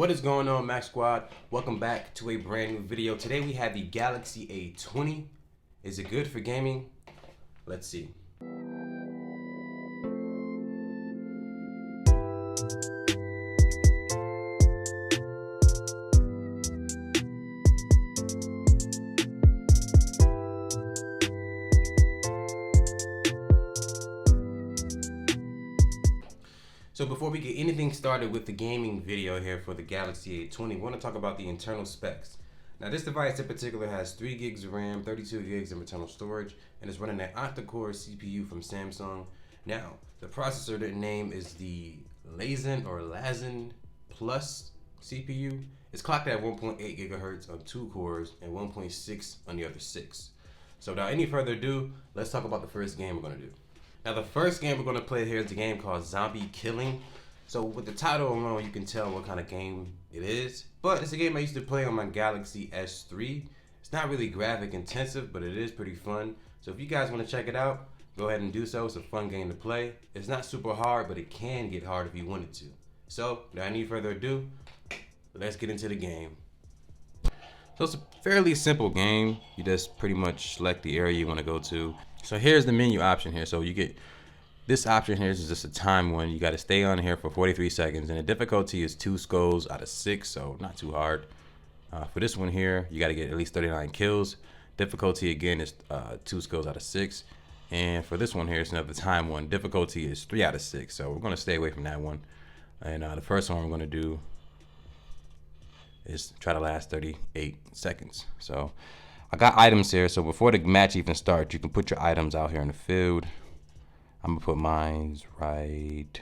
What is going on, Max Squad? Welcome back to a brand new video. Today we have the Galaxy A20. Is it good for gaming? Let's see. So before we get anything started with the gaming video here for the Galaxy A20, we want to talk about the internal specs. Now this device in particular has 3 gigs of RAM, 32 gigs of internal storage, and it's running an octa-core CPU from Samsung. Now, the processor name is the Lazen Plus CPU. It's clocked at 1.8 gigahertz on 2 cores and 1.6 on the other 6. So without any further ado, let's talk about the first game we're going to do. Now the first game we're going to play here is a game called Zombie Killing. So with the title alone, you can tell what kind of game it is. But it's a game I used to play on my Galaxy S3. It's not really graphic intensive, but it is pretty fun. So if you guys want to check it out, go ahead and do so. It's a fun game to play. It's not super hard, but it can get hard if you wanted to. So without any further ado, let's get into the game. So it's a fairly simple game. You just pretty much select the area you want to go to. So here's the menu option here. So you get this option here is just a time one. You got to stay on here for 43 seconds, and the difficulty is 2 skulls out of 6, so not too hard. For this one here, you got to get at least 39 kills. Difficulty again is 2 skulls out of 6, and for this one here, it's another time one. Difficulty is 3 out of 6, so we're gonna stay away from that one. And the first one we're gonna do is try to last 38 seconds. So I got items here, so before the match even starts, you can put your items out here in the field. I'm gonna put mines right.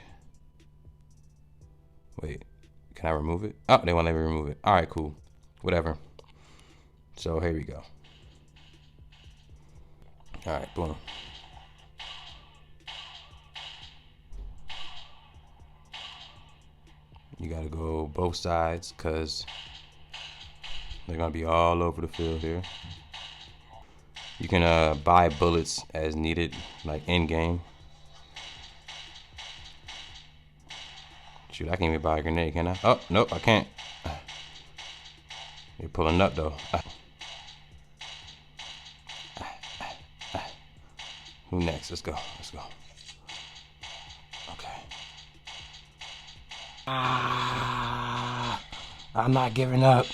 Wait, can I remove it? Oh, they won't let me remove it. All right, cool, whatever. So here we go. All right, boom. You gotta go both sides because they're gonna be all over the field here. You can buy bullets as needed, like in game. Shoot, I can't even buy a grenade, can I? Oh, nope, I can't. You're pulling up though. Who next? Let's go. Let's go. Okay. I'm not giving up.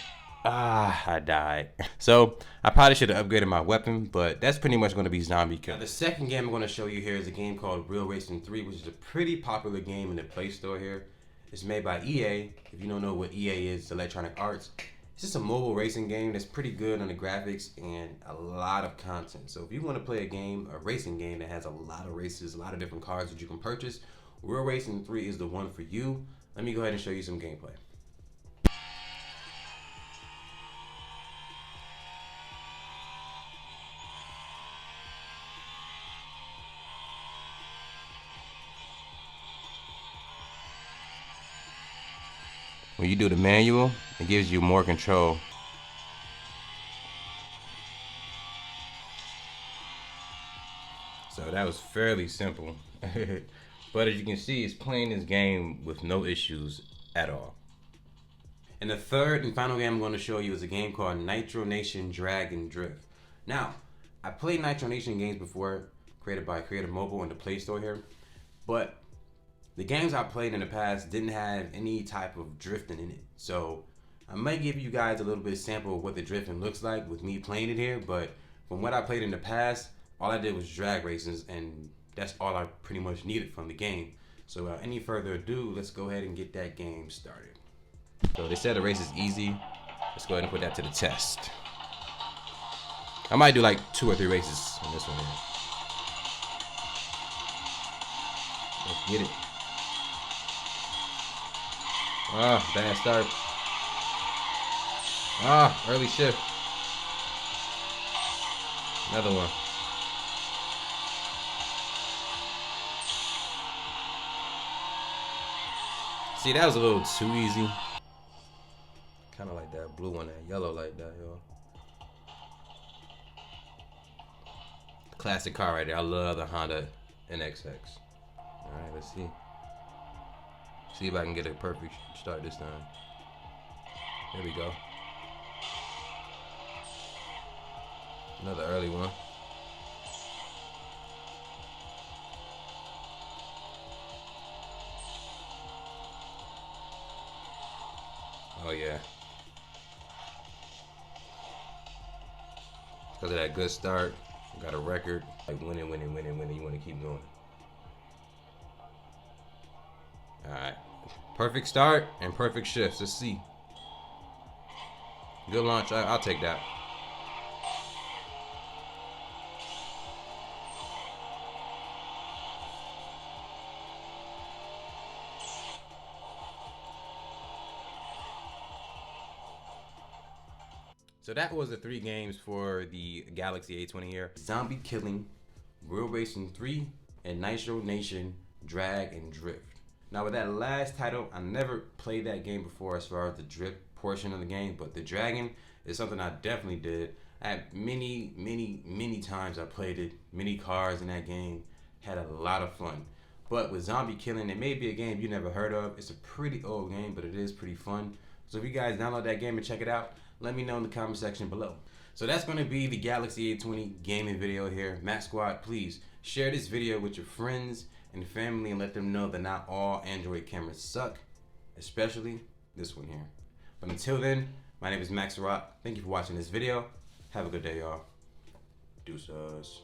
I died. So I probably should have upgraded my weapon, but that's pretty much going to be Zombie Killing. Now, the second game I'm going to show you here is a game called Real Racing 3, which is a pretty popular game in the Play Store here. It's made by EA. If you don't know what EA is, it's Electronic Arts. It's just a mobile racing game that's pretty good on the graphics and a lot of content. So if you want to play a racing game that has a lot of races, a lot of different cars that you can purchase, Real Racing 3 is the one for you. Let me go ahead and show you some gameplay. When you do the manual, it gives you more control. So that was fairly simple. But as you can see, it's playing this game with no issues at all. And the third and final game I'm going to show you is a game called Nitro Nation Drag and Drift. Now, I played Nitro Nation games before, created by Creative Mobile in the Play Store here, but the games I played in the past didn't have any type of drifting in it. So I might give you guys a little bit of sample of what the drifting looks like with me playing it here, but from what I played in the past, all I did was drag races, and that's all I pretty much needed from the game. So without any further ado, let's go ahead and get that game started. So they said the race is easy. Let's go ahead and put that to the test. I might do like 2 or 3 races on this one here. Let's get it. Bad start. Early shift. Another one. See, that was a little too easy. Kind of like that blue one, that yellow like that, yo. Classic car right there. I love the Honda NXX. All right, let's see. See if I can get a perfect start this time. There we go. Another early one. Oh yeah. Because of that good start, got a record. Like winning. You want to keep going. All right. Perfect start and perfect shifts. Let's see. Good launch. I'll take that. So that was the 3 games for the Galaxy A20 here. Zombie Killing, Real Racing 3, and Nitro Nation Drag and Drift. Now with that last title, I never played that game before as far as the drift portion of the game, but the dragging is something I definitely did. I had many times I played it, many cars in that game, had a lot of fun. But with Zombie Killing, it may be a game you never heard of. It's a pretty old game, but it is pretty fun. So if you guys download that game and check it out, let me know in the comment section below. So that's going to be the Galaxy A20 gaming video here. Mac Squad, please share this video with your friends and family and let them know that not all Android cameras suck, especially this one here. But until then, my name is Max Rock. Thank you for watching this video. Have a good day, y'all. Deuces.